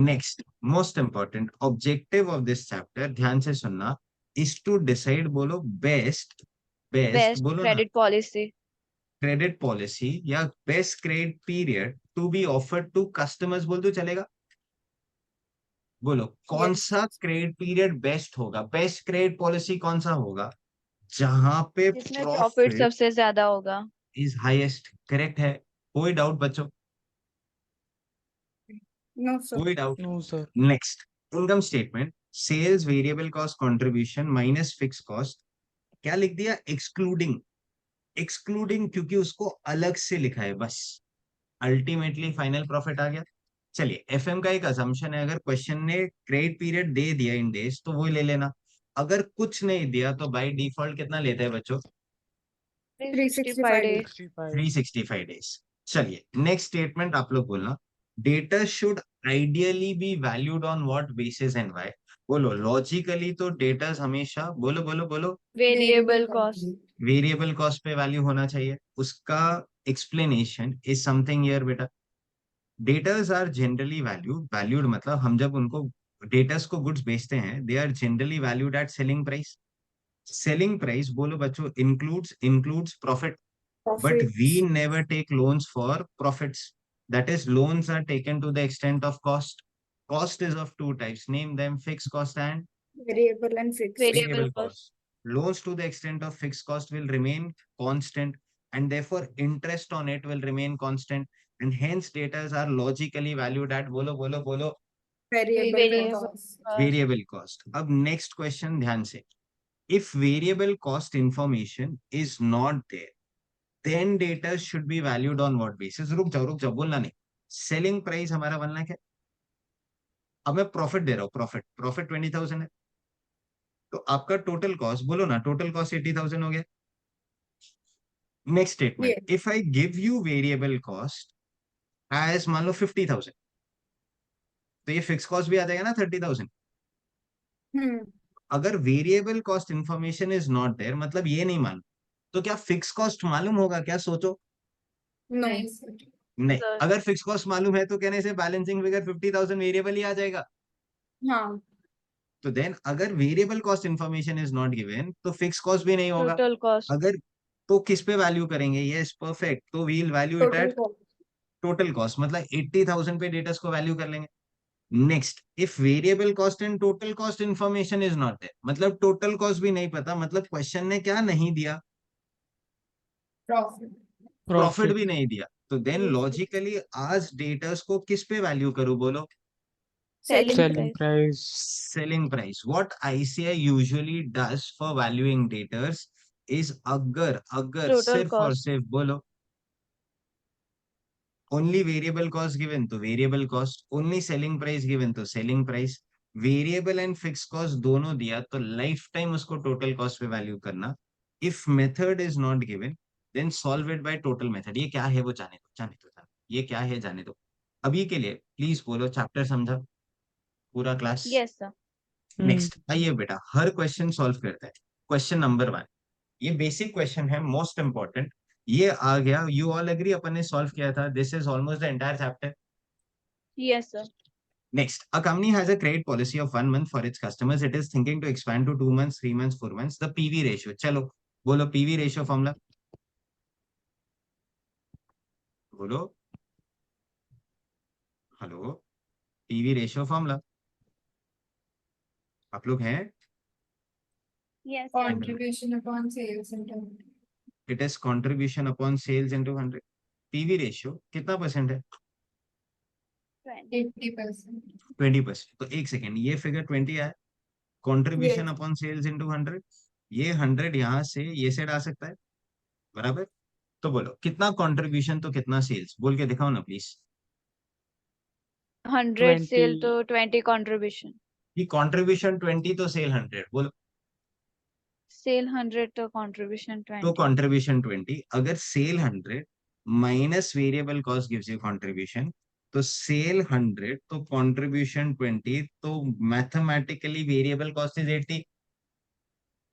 Next most important objective of this chapter, ध्यान से सुनना, इज टू डिसाइड, बोलो बेस्ट, बेस्ट बेस्ट बोलो ना, क्रेडिट पॉलिसी। क्रेडिट पॉलिसी या best credit period to be offered to customers, बोल तो चलेगा। बोलो कौन Yes. सा क्रेडिट पीरियड बेस्ट होगा, बेस्ट क्रेडिट पॉलिसी कौन सा होगा जहां पे जिसमें प्रॉफिट प्रॉफिट सबसे ज्यादा होगा। Is highest. करेक्ट है, कोई डाउट बच्चों, No, sir. कोई doubt? No, sir. Next, income statement, sales variable cost contribution minus fix cost, क्या लिख दिया, एक्सक्लूडिंग, एक्सक्लूडिंग क्योंकि उसको अलग से लिखा है बस, अल्टीमेटली फाइनल प्रॉफिट आ गया। चलिए एफएम का एक असम्पशन है, अगर क्वेश्चन ने क्रेडिट पीरियड दे दिया इन डेज तो वो ले लेना, अगर कुछ नहीं दिया तो बाय डिफॉल्ट कितना लेते हैं बच्चों, 365 365 डेज। 65. 365 डेज। चलिए नेक्स्ट स्टेटमेंट आप लोग बोलना, डेटा should ideally be valued on what basis and why. बोलो लॉजिकली तो डेटा हमेशा, बोलो बोलो बोलो, वेरिएबल कॉस्ट। वेरिएबल कॉस्ट पे वैल्यू होना चाहिए, उसका एक्सप्लेनेशन इज समथिंग हियर बेटा। Debtors are generally valued, valued मतलब हम जब उनको डेटर्स को गुड्स बेचते हैं, they are generally valued at selling price. Selling price बोलो बच्चों includes profit, but we profits. never take loans for profits. That is, loans are taken to the extent of cost. Cost is of two types. Name them: fixed cost and Variable and fixed. Variable variable cost. cost. Loans to the extent of fixed cost will remain constant, and therefore interest on it will remain constant. And hence, data are logically valued at, bolo bolo bolo, Variable variable cost. Cost. variable cost. अब next question ध्यान से, if variable cost information is not there, then data should be valued on what basis? रुक जाओ बोलना नहीं, selling price हमारा बनना क्या, अब मैं प्रॉफिट दे रहा हूँ, प्रॉफिट प्रॉफिट 20,000 है, तो आपका टोटल कॉस्ट, बोलो ना टोटल कॉस्ट 80,000 हो गया। Next statement, Yes. If I give you variable cost as मान लो 50,000, तो ये फिक्स कॉस्ट भी आ जाएगा ना 30,000। Hmm. अगर variable cost information is not there, मतलब ये नहीं मालूम, तो क्या फिक्स कॉस्ट मालूम होगा क्या, सोचो। No. नहीं, सर अगर फिक्स कॉस्ट मालूम है तो कहने से बैलेंसिंग फिगर 50,000 वेरिएबल ही आ जाएगा। हाँ. तो देन अगर variable cost information is not given तो फिक्स कॉस्ट भी नहीं होगा। Total cost. अगर तो किस पे वैल्यू करेंगे, यस परफेक्ट, तो we'll value it Total at cost. Total cost, मतलब 80,000 पे डेटर्स को वैल्यू कर लेंगे। Next, if variable cost and total cost information is not there, मतलब टोटल कॉस्ट भी नहीं पता, मतलब क्वेश्चन ने क्या नहीं दिया, Profit. Profit Profit. भी नहीं दिया, तो देन लॉजिकली आज डेटर्स को किस पे वैल्यू करूं, बोलो selling Selling price. price. selling price. What ICI usually does for valuing daters is अगर टोटल सिर्फ और कॉस्ट। सिर्फ बोलो ओनली वेरिएबल कॉस्ट गिवन तो variable cost, only selling price given तो selling price, variable and fix cost दोनों दिया तो लाइफ टाइम उसको टोटल कॉस्ट पे वैल्यू करना। If method is not given then solve it by total method. ये क्या है वो जाने दो, ये क्या है जाने दो। अभी के लिए प्लीज बोलो चैप्टर समझा पूरा क्लास। Yes sir. नेक्स्ट आइए बेटा, हर क्वेश्चन सॉल्व करते हैं। क्वेश्चन नंबर 1, ये बेसिक क्वेश्चन है, मोस्ट इंपॉर्टेंट, ये आ गया, यू ऑल एग्री अपन ने सॉल्व किया था, this is almost the entire chapter. Yes sir. Next, a company has a credit policy of 1 month for its customers. It is thinking to expand to 2 months, 3 months, 4 months. The PV ratio, चलो बोलो PV ratio formula, बोलो hello, PV ratio formula आप लोग हैं? Yes sir. Contribution upon sales and turnover. It is contribution upon sales into 100। पीवी रेशियो कितना percent है, 80%. 20%। तो एक सेकेंड, ये फिगर 20 आया, contribution Yes. Upon sales into 100, ये 100 यहाँ से ये सेट आ सकता है, बराबर। तो बोलो कितना कंट्रीब्यूशन तो कितना सेल्स, बोल के दिखाओ ना प्लीज। 100 सेल 20. तो 20 कंट्रीब्यूशन। कि कंट्रीब्यूशन 20 तो सेल 100, बोलो। सेल 100 तो कंट्रीब्यूशन तो 20। कंट्रीब्यूशन 20, अगर sale 100 minus variable cost gives you contribution, तो सेल 100 तो कंट्रीब्यूशन 20, तो mathematically variable cost is 80।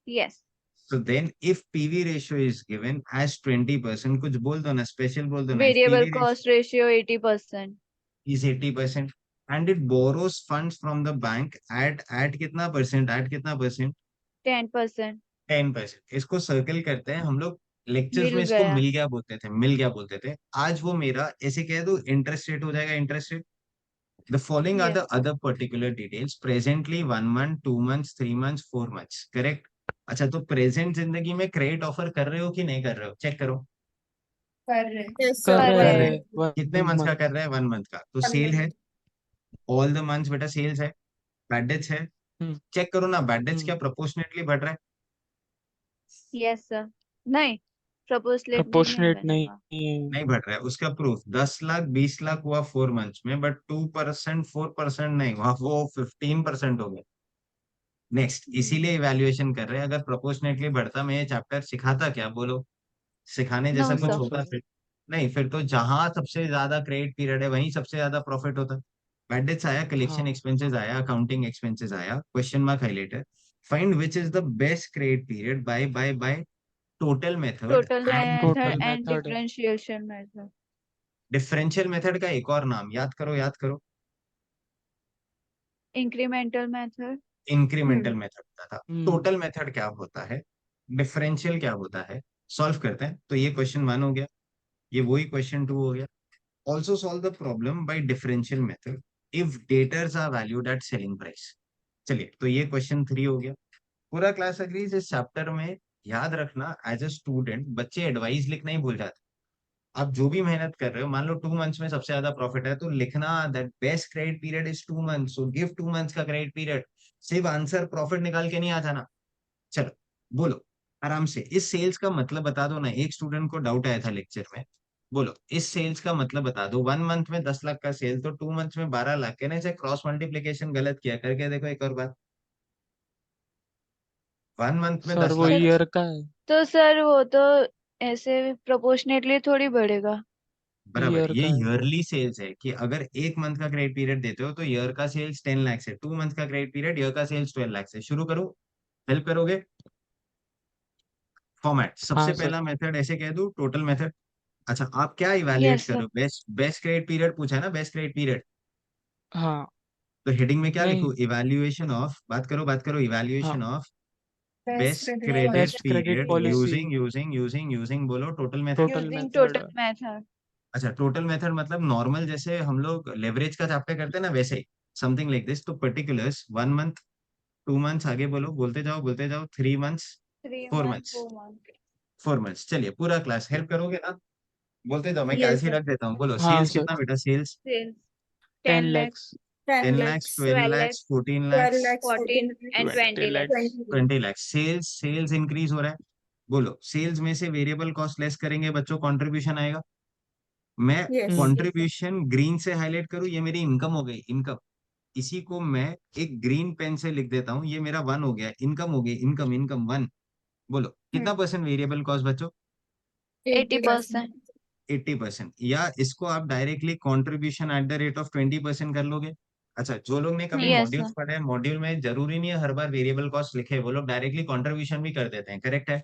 Yes. So then if PV ratio is given as 20%, कुछ बोल दो ना, स्पेशल बोल दो ना, if variable PV ratio cost ratio 80%। is 80%, and it borrows funds from the bank at कितना परसेंट, 10%. 10%। इसको सर्कल करते हैं हम लोग, लेक्चर्स मिल में इसको गया. मिल गया बोलते थे, मिल गया बोलते थे। आज वो मेरा ऐसे कह दो इंटरेस्ट रेट हो जाएगा, interest rate. The following are the Yes. Other particular details, presently 1 month, 2 months, 3 months, 4 months, correct. अच्छा, तो प्रेजेंट जिंदगी में क्रेडिट ऑफर कर रहे हो कि नहीं कर रहे हो, चेक करो। कर रहे Yes, कर sir. रहे कर हैं. रहे Correct. हो, कितने मंथ्स का कर रहे हैं, 1 मंथ का, तो सेल है, ऑल द मंथ्स बेटा सेल्स है, बैड डेट्स है, हम्म, चेक करो ना, बैड डेट्स क्या हम्म, प्रोपोर्शनेटली बढ़ रहा है, Yes sir. नहीं, proportionately नहीं proportionate नहीं बनेगा. है। नहीं बढ़ रहा है। उसका प्रूफ 10 लाख 20 लाख हुआ 4 मंथ्स में, बट 2%, 4% नहीं हुआ, वो 15% हो गया। नेक्स्ट, इसीलिए इवैल्यूएशन कर रहे हैं। अगर प्रोपोर्शनेटली बढ़ता, मैं ये चैप्टर सिखाता क्या, बोलो, सिखाने No जैसा कुछ sir. नो होता सर। फिर? नहीं, फिर तो जहां सबसे ज्यादा क्रेडिट पीरियड है वहीं सबसे ज्यादा प्रॉफिट होता। बैड डेट्स आया, कलेक्शन हाँ, एक्सपेंसेस आया, अकाउंटिंग एक्सपेंसेस आया, question mark highlighter. Find which is the best credit period by total method Total and method total and method. differentiation method. Differential method का एक और नाम याद करो, याद करो, Incremental method. इंक्रीमेंटल मेथड होता था। हम्म, टोटल मेथड क्या होता है, डिफरेंशियल क्या होता है, सॉल्व करते हैं। तो ये क्वेश्चन 1 हो गया, ये वही क्वेश्चन 2 हो गया। Also solve the problem by differential method if debtors are valued at selling price. चलिए, तो ये क्वेश्चन 3 हो गया। पूरा क्लास एग्रीज, इस चैप्टर में याद रखना, एज ए स्टूडेंट बच्चे एडवाइस लिखना ही भूल जाते। आप जो भी मेहनत कर रहे हो, मान लो 2 मंथ्स में सबसे ज्यादा प्रॉफिट है, तो लिखना that best credit period is 2 months, so give 2 months का क्रेडिट पीरियड। सिर्फ आंसर प्रॉफिट निकाल के नहीं आ जाना। चलो बोलो आराम से, इस सेल्स का मतलब बता दो ना, एक स्टूडेंट को डाउट आया था लेक्चर में। बोलो, इस सेल्स का मतलब बता दो। 1 मंथ में 10 लाख का सेल, तो 2 मंथ्स में 12 लाख, कहने से क्रॉस मल्टीप्लीकेशन गलत किया, करके देखो एक और बात। 1 मंथ में सर दस वो लाख का ईयर का है, तो सर वो तो ऐसे proportionately थोड़ी बढ़ेगा. बराबर, ईयर ये का है। ईयरली सेल्स है कि अगर 1 मंथ का क्रेडिट पीरियड देते हो तो ईयर का सेल्स 10 लाख है, 2 मंथ का क्रेडिट पीरियड, ईयर का सेल्स 12 लाख है। शुरू करो, हेल्प करोगे। फॉर्मेट, सबसे हाँ सर। पहला मेथड ऐसे कह दूं, टोटल मेथड। अच्छा, आप क्या इवैल्यूएट Yes कर रहे sir. हो, बेस्ट बेस्ट क्रेडिट पीरियड पूछा है ना, बेस्ट क्रेडिट पीरियड। हाँ, तो हेडिंग में क्या नहीं, लिखूं, इवैल्यूएशन ऑफ, बात करो, हाँ, evaluation of best best credit credit best policy credit period policy, using बोलो total method. Total Using method. total method. अच्छा, टोटल मेथड मतलब नॉर्मल, जैसे हम लोग लेवरेज का चैप्टर करते हैं ना, वैसे समथिंग लाइक दिस। तो पर्टिकुलर्स 1 मंथ, 2 मंथ्स, आगे बोलो, बोलते जाओ, 3 months, 3 four months, months 4 months. 4 months. चलिए पूरा क्लास हेल्प करोगे ना, बोलते जाओ, मैं यस कैलसी सर रख देता हूँ। बोलो हाँ सेल्स सर। कितना बेटा, sales Sales 10 10 lakhs, lakhs, 10 10 lakhs, lakhs 12 12 lakhs, lakhs, 14 12 lakhs, lakhs 14 and 20 20 lakhs. lakhs। 20 lakhs 20 lakhs। Sales sales increase हो रहा है। बोलो, सेल्स में से वेरिएबल कॉस्ट लेस करेंगे बच्चों, कंट्रीब्यूशन आएगा। मैं यस हम्म, कंट्रीब्यूशन ग्रीन से हाईलाइट करूं, ये मेरी इनकम हो गई, इनकम। इसी को मैं एक ग्रीन पेन से लिख देता हूँ, ये मेरा 1 हो गया, इनकम हो गई, इनकम इनकम 1। बोलो कितना परसेंट वेरिएबल कॉस्ट बच्चों, 80%. 80%। 80%। या इसको आप directly contribution at the rate of 20% कर लोगे। अच्छा, जो लोग ने कभी Yes मॉड्यूल्स sir. पढ़े हैं, मॉड्यूल में जरूरी नहीं है हर बार वेरिएबल कॉस्ट लिखे, वो लोग डायरेक्टली कंट्रीब्यूशन भी कर देते हैं, करेक्ट है।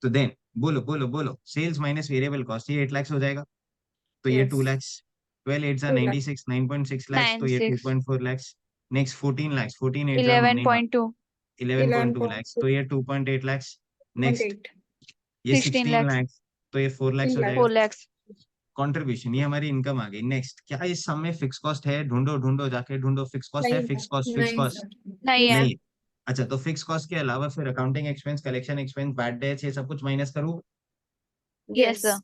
तो देन बोलो सेल्स माइनस वेरिएबल कॉस्ट, ये 8 लाख हो जाएगा, तो ये यस 2 lakhs। 12 8 2 lakhs 96, 9.6 lakhs, तो ये 96. 2.4 lakhs। Next 14 lakhs, 14 8 11.2. 11.2 lakhs, तो ये 2.8 lakhs। नेक्स्ट 11.8 ये 16 16 lakhs. lakhs, तो ये 4 lakhs 16 हो जाएगा। 4 lakhs lakhs. कंट्रीब्यूशन, ये हमारी इनकम आ गई। नेक्स्ट, क्या इस सम में फिक्स कॉस्ट है, ढूंढो जाके ढूंढो, फिक्स कॉस्ट है, नहीं फिक्स कॉस्ट, फिक्स नहीं कॉस्ट सर नहीं है. नहीं। अच्छा, तो फिक्स कॉस्ट के अलावा फिर accounting expense, collection expense, bad debts, ये सब कुछ माइनस करूँ। Yes yes sir.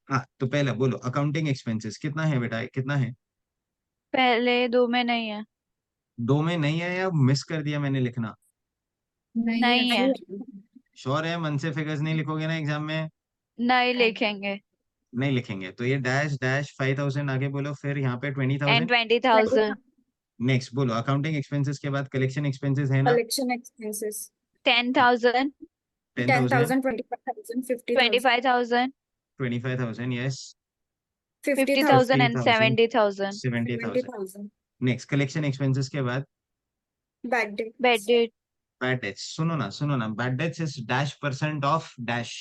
हाँ, तो पहला बोलो अकाउंटिंग एक्सपेंसेस कितना है बेटा, कितना है। पहले 2 में नहीं है. 2 में नहीं है, या मिस कर दिया मैंने लिखना। नहीं है नहीं है. सर श्योर है, मन से फिगर्स नहीं लिखोगे ना एग्जाम में। नहीं लिखेंगे. नहीं लिखेंगे, तो ये डैश डैश 5,000, आगे बोलो फिर यहाँ पे And 20,000। 20,000. नेक्स्ट बोलो अकाउंटिंग एक्सपेंसेस के बाद कलेक्शन एक्सपेंसेस है ना, collection expenses 10,000. 10,000, 10,000 25,000 50,000 25,000. 25,000, yes, 50,000 50,000 and 50,000, 70,000. 70,000। 70,000 next collection expenses के बाद bad Bad debts debt. Bad debts, सुनो ना, bad debts is dash percent of dash,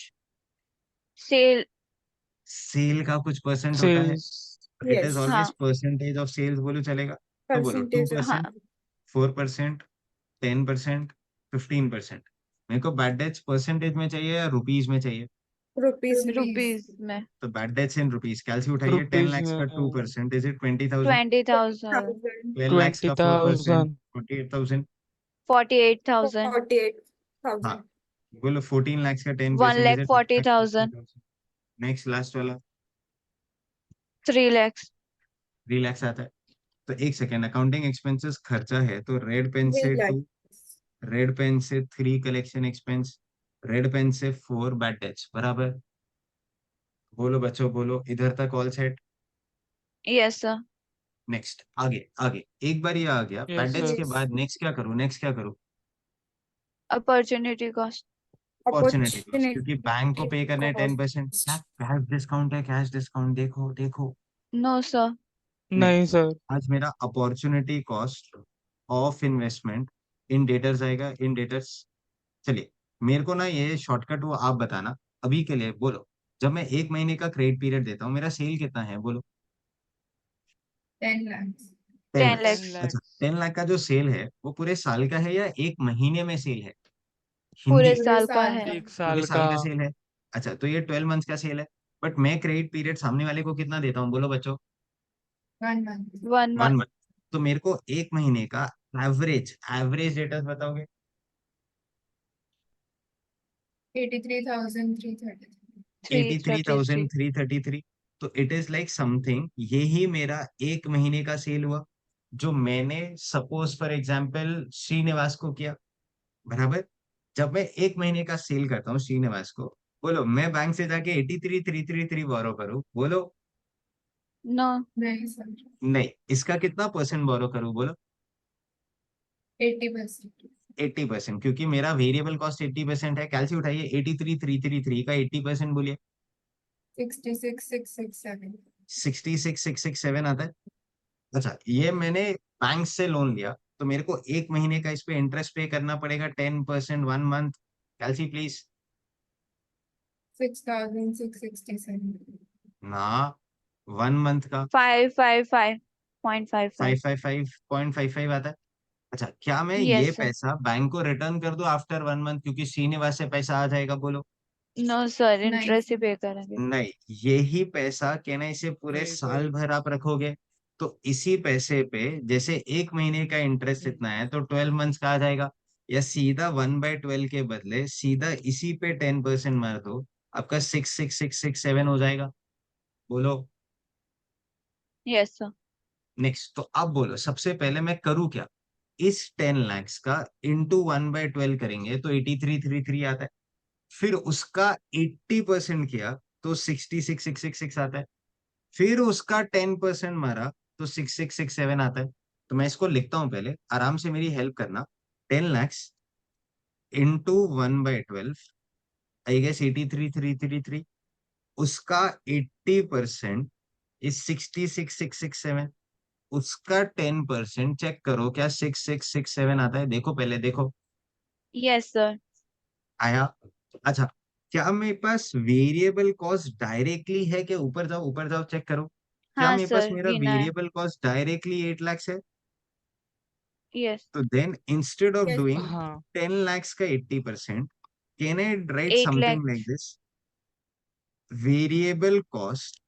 Sale. Sale का कुछ परसेंट होता है, sales. It is yes always हाँ. परसेंटेज ऑफ सेल्स, बोलो चलेगा। तो बोलो Percentage of 2%, 4%, 10%, 15%। मेरे को बैड डेट्स परसेंटेज में चाहिए या रुपीज में चाहिए? rupees. रुपीज में तो बैड डेट्स इन रुपीज, कैलसी उठाइए। 10 रुपीज lakhs का में 2% इज इट 20,000? 20,000 thousand, 12 lakhs का 4% 20,000 48,000। 48,000 हाँ 48,000. बोलो 14 lakhs का 1 10% is lakh it 40,000 next last वाला 3 lakhs 3 lakhs आता है। तो एक सेकेंड, अकाउंटिंग एक्सपेंसेस खर्चा है तो रेड पेन 3 से 2, lakhs. रेड पेन से 3 कलेक्शन एक्सपेंस, रेड पेन से 4 बैड डेट्स बराबर। बोलो बच्चों बोलो, इधर तक all set. yes sir next आगे आगे, एक बार ये आ गया बैड यस डेट्स सर के Yes. बाद नेक्स्ट क्या करूँ, नेक्स्ट क्या करूँ? opportunity cost opportunity cost, Opportunity क्योंकि बैंक को पे करना है 10%। क्या cost. कैश डिस्काउंट है, कैश डिस्काउंट देखो देखो। no sir नहीं, नहीं सर आज मेरा opportunity cost of investment in debtors आएगा, इन डेटर्स। चलिए, मेरे को ना ये शॉर्टकट वो आप बताना अभी के लिए। बोलो, जब मैं एक महीने का क्रेडिट पीरियड देता हूँ मेरा सेल कितना है, बोलो। 10 lakhs. 10 10 lakhs। 10 lakhs अच्छा, lakhs 10 लाख का जो सेल है वो पूरे साल का है या एक महीने में सेल है? पूरे हिंदी। साल का है एक पूरे साल साल का का सेल है। अच्छा, तो ये 12 मंथ्स का सेल है। बट मैं क्रेडिट पीरियड सामने वाले को कितना देता हूँ, बोलो बच्चों? 1 month. 1 1 month month. तो मेरे को एक महीने का एवरेज एवरेज डेटर्स बताओगे? 83,333. 333 83,333। तो इट इज लाइक समथिंग, यही मेरा एक महीने का सेल हुआ जो मैंने सपोज फॉर एग्जांपल श्रीनिवास को किया, बराबर। जब मैं एक महीने का सेल करता हूँ श्रीनिवास को, बोलो मैं बैंक से जाके 83,333 बोरो करूँ, बोलो। no नहीं sir. नहीं, इसका कितना परसेंट बोरो करूँ, बोलो? 80%. 80%, क्योंकि मेरा वेरिएबल कॉस्ट 80% है। कैलसी उठाइए, 83,333 का 80% बोलिए। 66,667. 66,667 आता है। अच्छा, ये मैंने बैंक से लोन लिया तो मेरे को एक महीने का इस पे इंटरेस्ट पे करना पड़ेगा 10% 1 मंथ। कैलसी प्लीज। 6,667. ना, 1 मंथ का 555.55 555.55 आता है। अच्छा, क्या मैं ये yes sir पैसा बैंक को रिटर्न कर दूं आफ्टर 1 मंथ, क्योंकि श्रीनिवास से पैसा आ जाएगा, बोलो? no sir नहीं इंटरेस्ट ही पे करेंगे नहीं, यही पैसा कहना इसे पूरे नहीं सर साल भर आप रखोगे। तो इसी पैसे पे जैसे एक महीने का इंटरेस्ट इतना है तो 12 मंथ्स का आ जाएगा। या सीधा 1/12 के बदले सीधा इसी पे 10% मार दो, आपका 66667 हो जाएगा, बोलो? yes sir नेक्स्ट, तो अब बोलो सबसे पहले मैं करूँ क्या? इस 10 lakhs का इंटू 1/12 करेंगे तो 83,333 आता है। फिर उसका 80% किया तो 66,666 आता है। फिर उसका 10% मारा तो 6667 आता है। तो मैं इसको लिखता हूं, पहले आराम से मेरी हेल्प करना। 10 lakhs इंटू 1/12, आई गेस 83,333। उसका 80% इज 66,667। उसका 10% चेक करो क्या 6667 आता है, देखो पहले देखो। yes sir आया? अच्छा, क्या मेरे पास वेरिएबल कॉस्ट डायरेक्टली है कि ऊपर जाओ चेक करो। क्या हाँ मेरे पास सर मेरा गिना है वेरिएबल कॉस्ट डायरेक्टली 8 lakhs है? yes तो then instead of Yes. Doing हाँ 10 lakhs का 80%, can I write 8 something like lakhs दिस? वेरिएबल कॉस्ट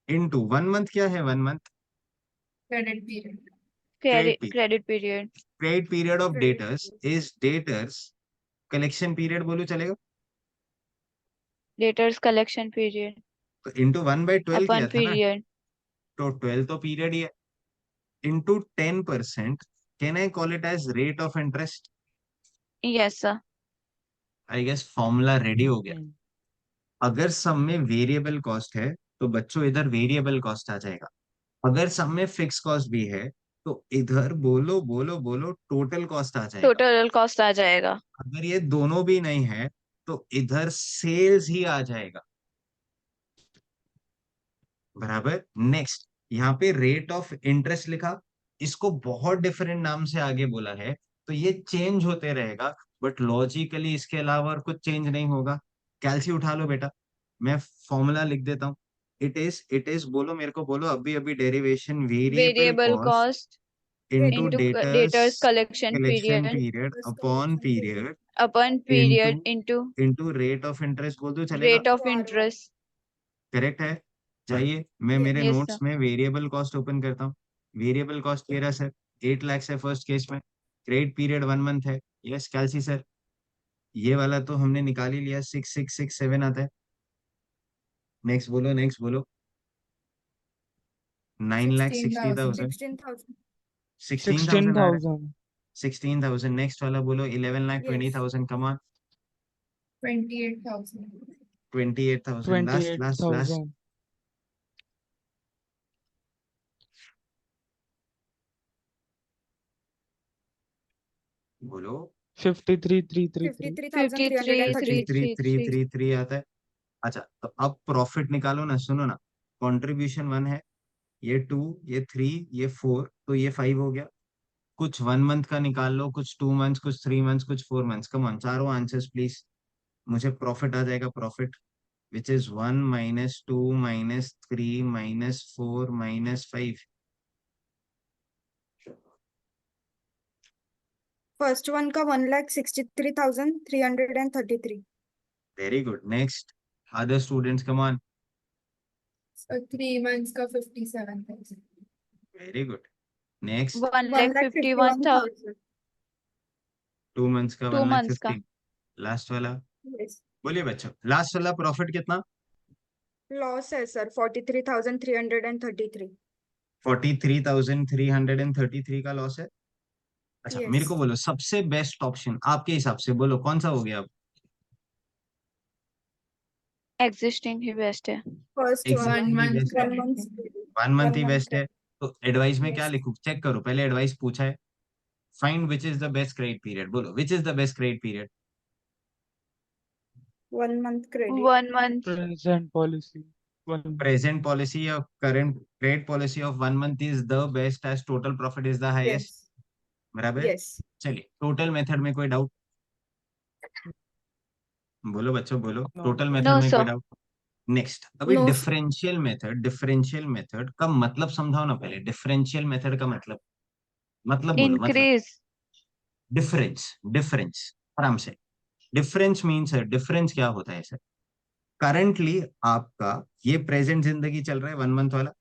इनटू 1 मंथ, क्या है 1 month? Credit period. Credit period. credit period credit period of Credit debtors period. Is debtors collection period, बोलो चलेगा? debtors collection period तो into 1/12 किया upon था ना, period तो 12 तो पीरियड ही है। Into 10%, can I call it as rate of interest? yes sir I guess formula ready हो गया। हम्म, अगर सम में वेरिएबल कॉस्ट है तो बच्चों इधर वेरिएबल कॉस्ट आ जाएगा। अगर सम में फिक्स कॉस्ट भी है तो इधर बोलो बोलो बोलो टोटल कॉस्ट आ जाएगा। total cost आ जाएगा अगर ये दोनों भी नहीं है तो इधर सेल्स ही आ जाएगा, बराबर। नेक्स्ट, यहाँ पे रेट ऑफ इंटरेस्ट लिखा, इसको बहुत डिफरेंट नाम से आगे बोला है तो ये चेंज होते रहेगा, बट लॉजिकली इसके अलावा और कुछ चेंज नहीं होगा। कैलसी उठा लो बेटा, मैं फॉर्मूला लिख देता हूँ। इट इज बोलो मेरे को, बोलो अभी अभी, derivation variable variable cost cost into into debtors debtors collection collection period period First upon collection period. period upon period into into rate of interest बोल दो चलेगा? rate of ROI. interest. Correct है? जाइए मैं Yes. मेरे Yes, notes sir. में variable cost open करता हूँ. वेरिएबल कॉस्ट मेरा सर 8 लाख है फर्स्ट केस में. क्रेडिट पीरियड 1 मंथ है. यस कैलसी सर, ये वाला तो हमने निकाल ही लिया. 6667 आता है. नेक्स्ट बोलो, नेक्स्ट बोलो. 9,60,000. 16,000. 16,000 आ रहा है. 16,000. 16,000. नेक्स्ट वाला बोलो. 11,20,000. Come on. 28,000. 28,000. Last last last 28,000. बोलो. 53,333. 53,333. 53,333 आता है. अच्छा तो अब प्रॉफिट निकालो ना. सुनो ना, कंट्रीब्यूशन 1 है, ये 2, ये 3, ये 4, तो ये 5 हो गया. कुछ 1 मंथ का निकाल लो, कुछ 2 मंथ्स, कुछ 3 मंथ्स, कुछ 4 मंथ्स. कम ऑन, चारों आंसर्स प्लीज. मुझे प्रॉफिट आ जाएगा. Profit which is 1 minus 2 minus 3 minus 4 minus 5. First one का 1,63,333. Very good. Next other students come on. So 3 months का 57,000. Very good. नेक्स्ट 1,51,000 2 मंथ्स का 2 months का 1,50,000. Last वाला Yes. बोलिए बच्चों, लास्ट वाला प्रॉफिट कितना? लॉस है सर 43,333. 43,333 का लॉस है. अच्छा Yes. मेरे को बोलो सबसे बेस्ट ऑप्शन आपके हिसाब से बोलो कौन सा हो गया अब? existing ही best है. First Existing one One month best है. 1 month. 1 मंथ ही 1 बेस्ट month है. तो एडवाइस में क्या Yes. लिखूं? चेक करो पहले. एडवाइस पूछा है, find which is the best credit period. बोलो which is the best credit period? 1 month credit. 1 month. Present policy. 1 month. Present policy of current credit policy of 1 month is the best as total profit is the highest. Yes. बराबर. Yes. चलिए total method में कोई doubt? बोलो बच्चों बोलो. No. Total method No, में कोई sir. Doubt? Next अभी No, sir. डिफरेंशियल मेथड का मतलब समझाओ ना पहले. डिफरेंशियल मेथड का मतलब बोलो. मतलब Increase. डिफरेंस आराम से. डिफरेंस मीन्स है. डिफरेंस क्या होता है सर? करंटली आपका ये प्रेजेंट जिंदगी चल रहा है 1 मंथ वाला.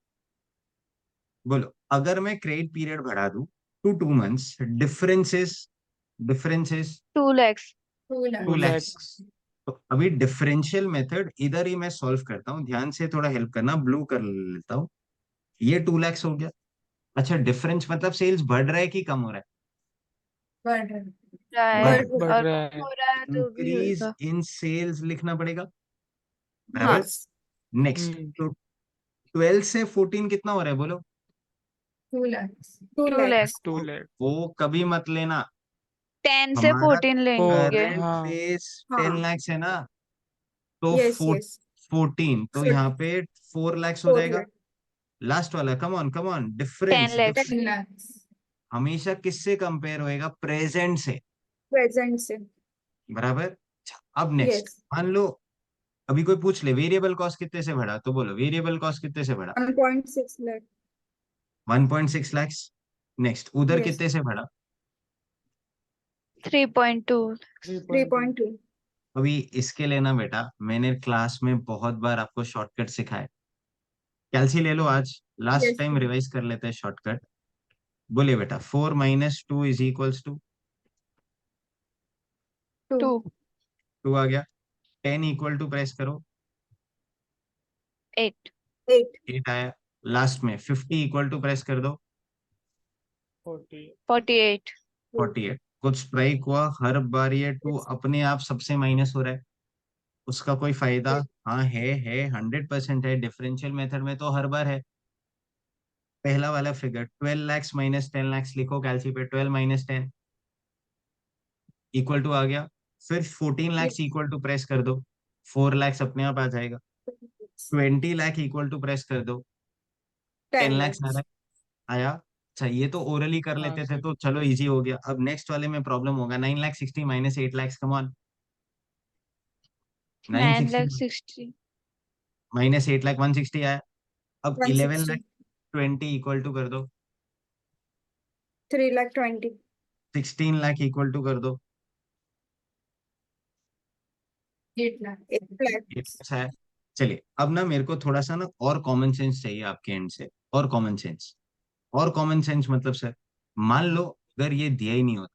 बोलो अगर मैं क्रेडिट पीरियड बढ़ा दूं टू 2 मंथ्स, difference is 2 lakhs. 2 2 lakhs. lakhs. lakhs. तो अभी डिफरेंशियल मेथड इधर ही मैं सॉल्व करता हूँ. ध्यान से थोड़ा हेल्प करना. ब्लू कर लेता हूँ. ये 2 lakhs हो गया. अच्छा डिफरेंस मतलब सेल्स बढ़ रहा है कि कम हो रहा है? बढ़ रहा है. रहा है बढ़. बढ़ और रहा कम है. हो रहा है तो भी इंक्रीज होगा. इन सेल्स लिखना पड़ेगा. बराबर. Yes. नेक्स्ट हम्म. तो 12 से 14 कितना हो रहा है बोलो? 2 lakhs. 2 2 lakhs. lakhs. 2 lakh. वो कभी मत लेना. 10 से हमारा 14 4. लेंगे. करंट हाँ. बेस हाँ. 10 lakhs है ना, तो Yes. Yes. 14 तो Four- यहाँ पे 4 lakhs हो 4 जाएगा. lakhs. लास्ट वाला come on 10 difference. lakhs. 10 lakhs. हमेशा किससे कंपेयर होएगा? प्रेजेंट से. Present से. बराबर. अच्छा, अब नेक्स्ट Yes. मान लो अभी कोई पूछ ले वेरिएबल कॉस्ट कितने से बढ़ा, तो बोलो वेरिएबल कॉस्ट कितने से बढ़ा? 1.6 lakh. 1.6 lakhs. नेक्स्ट उधर Yes. कितने से बढ़ा? 3.2. 3.2. अभी इसके लेना बेटा, मैंने क्लास में बहुत बार आपको शॉर्टकट सिखाया. कैलसी ले लो आज. Last Yes. टाइम रिवाइज कर लेते हैं शॉर्टकट. बोलिए बेटा 4 माइनस 2 इज इक्वल्स टू 2. 2. 2 आ गया. 10 इक्वल टू प्रेस करो. 8. 8. 8 आया. लास्ट में 50 इक्वल टू प्रेस कर दो. 40. 48. 48. कुछ स्ट्राइक हुआ हर बार ये 2 Yes. अपने आप सबसे माइनस हो रहा है. उसका कोई फायदा? Yes. हाँ है 100% है. डिफरेंशियल मेथड में तो हर बार है. पहला वाला फिगर 12 lakhs माइनस 10 lakhs लिखो कैलसी पे. 12 माइनस 10 इक्वल टू आ गया. फिर 14 lakhs Yes. Equal to press कर दो. 4 lakhs अपने आप आ जाएगा. 20 lakh इक्वल टू प्रेस कर दो. 10 10 lakhs आ रहा lakhs. है. आया. अच्छा ये तो ओरली कर हाँ लेते थे सर. तो चलो इजी हो गया. अब नेक्स्ट वाले में प्रॉब्लम होगा. 9,60,000 minus 8 lakhs. Come on. 960 9,60,000. Minus 8 lakh 160 आया. अब 11 160. लाख 20 इक्वल टू कर दो. 3,20,000. 16 लाख इक्वल टू कर दो 8 lakhs. 8 lakhs. ऐसा है। चलिए अब ना मेरे को थोड़ा सा ना और कॉमन सेंस चाहिए आपके एंड से, और कॉमन सेंस। और कॉमन सेंस मतलब सर, मान लो अगर ये दिया ही नहीं होता,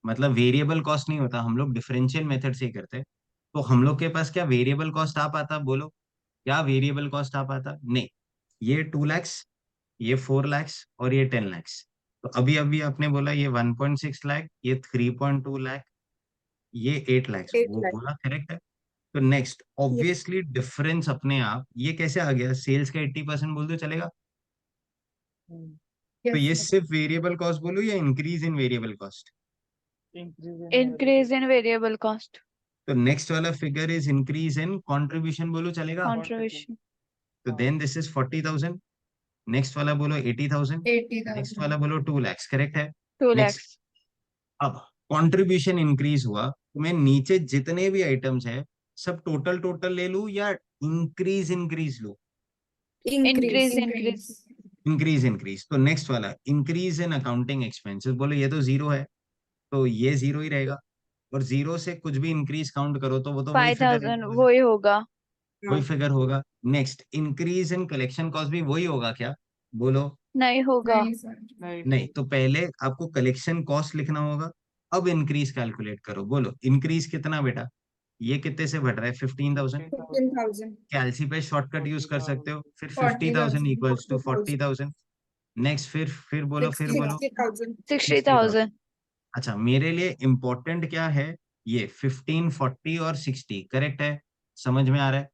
मतलब वेरिएबल कॉस्ट नहीं होता, हम लोग डिफरेंशियल मेथड से ही करते, तो हम लोग के पास क्या वेरिएबल कॉस्ट आ पाता? बोलो, क्या वेरिएबल कॉस्ट आ पाता? नहीं। ये 2 lakhs, ये 4 lakhs और ये 10 lakhs। तो अभी अभी आपने बोला ये 1.6 लाख, ये 3.2 लाख, ये 8 lakhs, 8 वो lakhs. बोला करेक्ट है। तो नेक्स्ट ऑब्वियसली डिफरेंस अपने आप ये कैसे आ गया? सेल्स का 80% बोल दो चलेगा? तो Yes, ये sir. सिर्फ वेरिएबल कॉस्ट बोलूं या increase in variable cost? increase in variable cost तो नेक्स्ट वाला figure is increase in contribution बोलो चलेगा? contribution. तो देन दिस इज 40,000। नेक्स्ट वाला बोलो 80,000। 80,000. नेक्स्ट वाला बोलो 2 lakhs, करेक्ट है? 2 नेक्स्ट, lakhs. अब कंट्रीब्यूशन इंक्रीज हुआ तो मैं नीचे जितने भी आइटम्स है सब टोटल टोटल ले लूं या इंक्रीज इंक्रीज लूं? Increase. Increase. Increase increase. तो नेक्स्ट वाला इंक्रीज इन अकाउंटिंग एक्सपेंसेस बोलो, ये तो जीरो है तो ये जीरो ही रहेगा, और जीरो से कुछ भी इंक्रीज काउंट करो तो वो तो वही फिगर 5,000 वही होगा. वही फिगर होगा। Next increase in collection cost भी वही होगा क्या? बोलो। नहीं होगा. नहीं, sir. नहीं, तो पहले आपको कलेक्शन कॉस्ट लिखना होगा, अब इंक्रीज कैलकुलेट करो। बोलो इंक्रीज कितना बेटा? ये कितने से बढ़ रहा है? 15,000। 15,000. कैलसी पे शॉर्टकट यूज कर सकते हो, फिर 50,000 40,000. Equals to 40,000। नेक्स्ट फिर बोलो, फिर बोलो। 60,000. 60,000. अच्छा, मेरे लिए इम्पोर्टेंट क्या है? ये 15, 40 और 60 करेक्ट है, समझ में आ रहा है?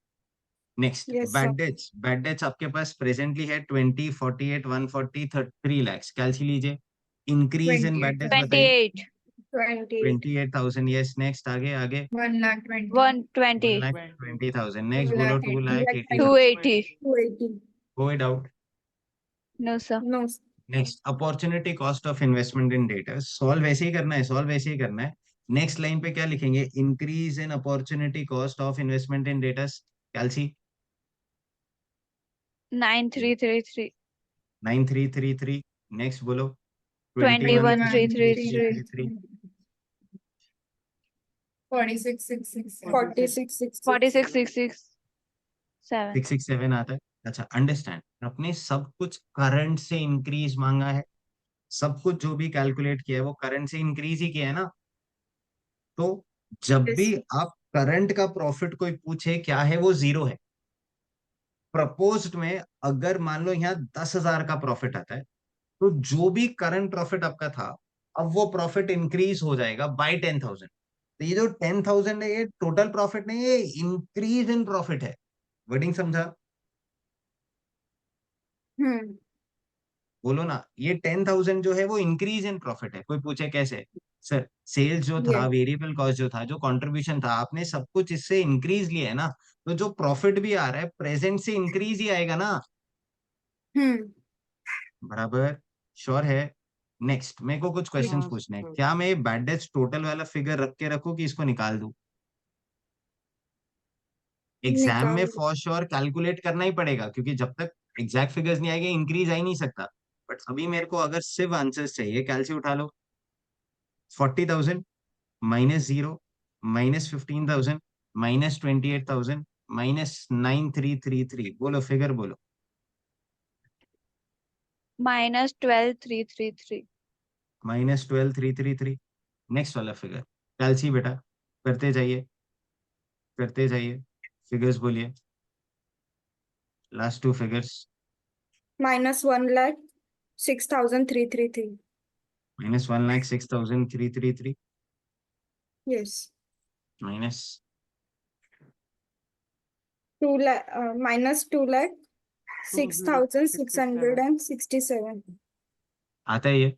Next Yes, sir. Bad debts. Bad debts आपके पास प्रेजेंटली है 20, 48, 140, 3 lakhs। कैलसी लीजिए। इंक्रीज इन बैड डेट्स बताइए। 28. 28. 28,000। यस, नेक्स्ट आगे आगे। 1,20,000. 120. 1,20,000। नेक्स्ट 2 बोलो lakh 2,80,000। 280. 280. कोई doubt? No sir. No. Next opportunity cost of investment in data. Solve ऐसे ही करना है, सॉल्व ऐसे ही करना है। नेक्स्ट लाइन पे क्या लिखेंगे? Increase in opportunity cost of investment in डेटा। कैलसी 9333. 9333। नेक्स्ट बोलो 21,333. 21,333। 46,667. 46,667. 46,667. 667 आता है। अच्छा अंडरस्टैंड, आपने सब कुछ करंट से इंक्रीज मांगा है, सब कुछ जो भी कैलकुलेट किया है वो करंट से इंक्रीज ही किया है ना। तो जब Yes. भी आप करंट का प्रॉफिट कोई पूछे क्या है, वो जीरो है। प्रपोज्ड में अगर मान लो यहाँ 10,000 का प्रॉफिट आता है, तो जो भी करंट प्रॉफिट आपका था, अब वो प्रॉफिट इंक्रीज हो जाएगा बाय 10,000। तो ये जो 10,000 है ये टोटल प्रॉफिट नहीं, ये इंक्रीज इन प्रॉफिट है। वर्डिंग समझा? Hmm. बोलो ना, ये 10,000 जो है वो इंक्रीज इन प्रॉफिट है। कोई पूछे कैसे? सर सेल्स जो था, Yeah. वेरिएबल कॉस्ट जो था, जो कंट्रीब्यूशन था, आपने सब कुछ इससे इंक्रीज लिया है ना, तो जो प्रॉफिट भी आ रहा है प्रेजेंट से इंक्रीज ही आएगा ना। Hmm. बराबर? श्योर है? नेक्स्ट मेरे को कुछ क्वेश्चंस हाँ, पूछने हैं। sure. क्या मैं बैड डेट्स टोटल वाला फिगर रख के रखूं कि इसको निकाल दूं? एग्जाम में निकाल. फॉर श्योर कैलकुलेट करना ही पड़ेगा, क्योंकि जब तक एग्जैक्ट फिगर्स नहीं आएंगे इंक्रीज आ ही नहीं सकता। बट अभी मेरे को अगर सिर्फ आंसर्स चाहिए, कैलसी उठा लो। 40,000 minus zero, minus 15,000, minus 28,000, minus 9,333। बोलो फिगर बोलो। -12,333. माइनस 12,333। नेक्स्ट वाला फिगर कैलसी बेटा, करते जाइए करते जाइए, फिगर्स बोलिए, last 2 figures. -1,06,333. Minus 1,06,333 Yes. Minus 2 lakh. -2,06,667. आता है ये?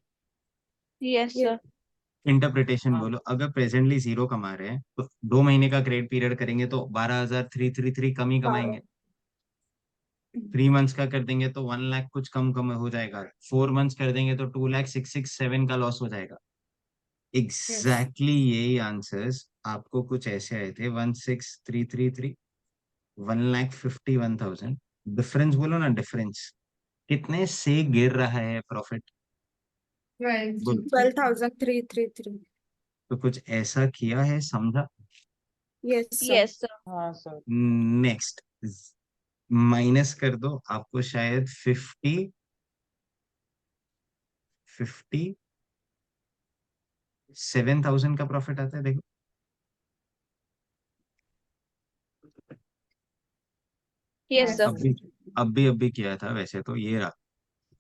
Yes Yes. sir. इंटरप्रिटेशन हाँ. बोलो। अगर प्रेजेंटली जीरो कमा रहे हैं तो 2 महीने का क्रेडिट पीरियड करेंगे तो 12,333 कम ही कमाएंगे। 3 मंथ्स का कर देंगे तो 1 लाख कुछ कम कम हो जाएगा। 4 मंथ्स कर देंगे तो 2,667 का लॉस हो जाएगा। एग्जैक्टली यही आंसर्स आपको कुछ ऐसे आए थे, 16,333, 1,51,000। डिफरेंस बोलो ना, डिफरेंस कितने से गिर रहा है प्रॉफिट? बोलो। 12,333. तो कुछ ऐसा किया है, समझा? Yes, sir. yes sir. हाँ सर नेक्स्ट माइनस कर दो, आपको शायद 57,000 का प्रॉफिट आता है, देखो। yes Yes. sir. अभी किया था वैसे तो। ये रहा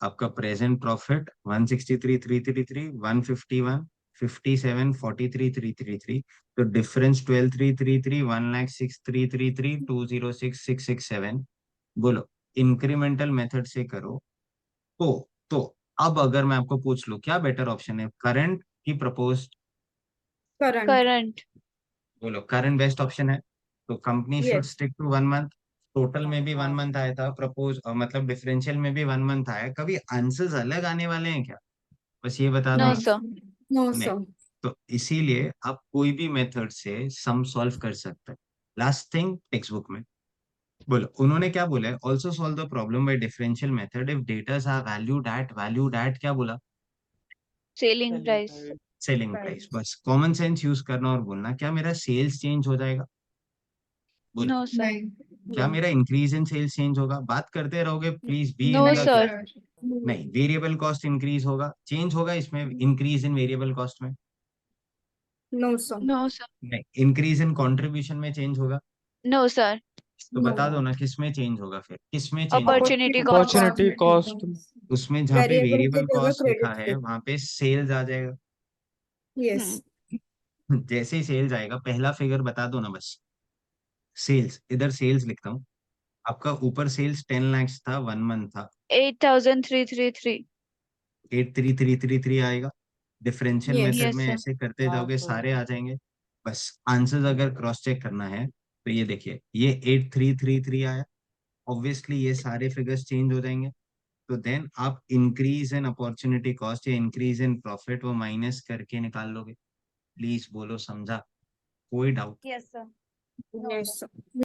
आपका प्रेजेंट प्रॉफिट 163,333, 151, 57, 43,333। तो डिफरेंस 12,333, 1,06,333, 206,667। बोलो इंक्रीमेंटल मेथड से करो तो अब अगर मैं आपको पूछ लूं क्या बेटर ऑप्शन है, करंट की प्रपोज्ड? Current. current बोलो करंट बेस्ट ऑप्शन है। तो company should Yes. Stick to 1 month. Total में भी 1 मंथ आया था प्रपोज, मतलब डिफरेंशियल में भी 1 मंथ आया। कभी आंसर्स अलग आने वाले हैं क्या? बस ये बता दो no ना। sir. No, नहीं। sir. तो इसीलिए आप कोई भी मेथड से सम सॉल्व कर सकते हैं। लास्ट थिंग टेक्स्ट बुक में बोलो उन्होंने क्या बोला है, also solve the problem by differential method if debtors are valued at क्या बोला? selling price selling price. बस कॉमन सेंस यूज करना और बोलना क्या मेरा सेल्स चेंज हो जाएगा? बोलो no sir. नहीं. क्या मेरा इंक्रीज इन सेल्स चेंज होगा? बात करते रहोगे, please be No, in the sir. Class. नहीं, वेरिएबल कॉस्ट इंक्रीज होगा, चेंज होगा इसमें इंक्रीज इन वेरिएबल कॉस्ट में? No, sir. no sir. नहीं, इंक्रीज इन कंट्रीब्यूशन में चेंज होगा? no sir. तो No. बता दो ना किस में चेंज होगा, फिर किस में चेंज होगा? opportunity cost opportunity cost उसमें जहाँ पे Variable वेरिएबल की जगह कॉस्ट लिखा credit है पे. वहां पे सेल्स आ जाएगा। Yes. जैसे ही सेल्स आएगा पहला फिगर बता दो ना बस। सेल्स, इधर सेल्स लिखता हूँ। आपका ऊपर सेल्स 10 लाख था, 1 मंथ था, 8,333 83333 आएगा। Differential Yes. मेथड yes में sir. ऐसे करते हाँ जाओगे सर सारे आ जाएंगे। बस आंसर्स अगर क्रॉस चेक करना है तो ये देखिए, ये 8333 आया। ऑब्वियसली ये सारे फिगर्स चेंज हो जाएंगे। तो देन आप इंक्रीज इन अपॉर्चुनिटी कॉस्ट या इंक्रीज इन प्रॉफिट वो माइनस करके निकाल लोगे। प्लीज बोलो समझा? कोई doubt? yes sir. Yes, sir.